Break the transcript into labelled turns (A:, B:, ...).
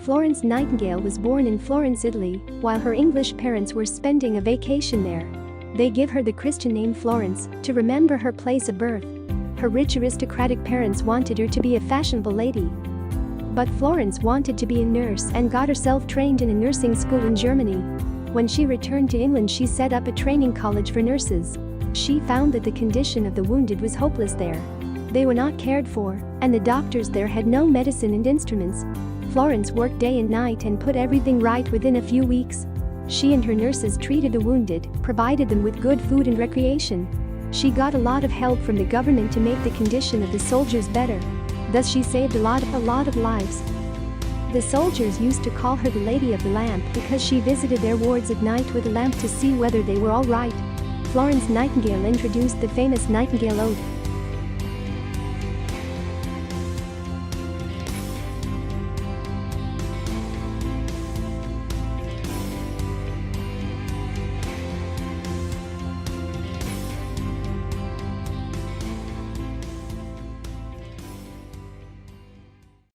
A: Florence Nightingale was born in Florence, Italy, while her English parents were spending a vacation there. They give her the Christian name Florence to remember her place of birth. Her rich aristocratic parents wanted her to be a fashionable lady. But Florence wanted to be a nurse and got herself trained in a nursing school in Germany. When she returned to England, she set up a training college for nurses. She found that the condition of the wounded was hopeless there. They were not cared for, and the doctors there had no medicine and instruments. Florence worked day and night and put everything right within a few weeks. She and her nurses treated the wounded, provided them with good food and recreation. She got a lot of help from the government to make the condition of the soldiers better. Thus she saved a lot of lives. The soldiers used to call her the Lady of the Lamp because she visited their wards at night with a lamp to see whether they were all right. Florence Nightingale introduced the famous Nightingale Ode.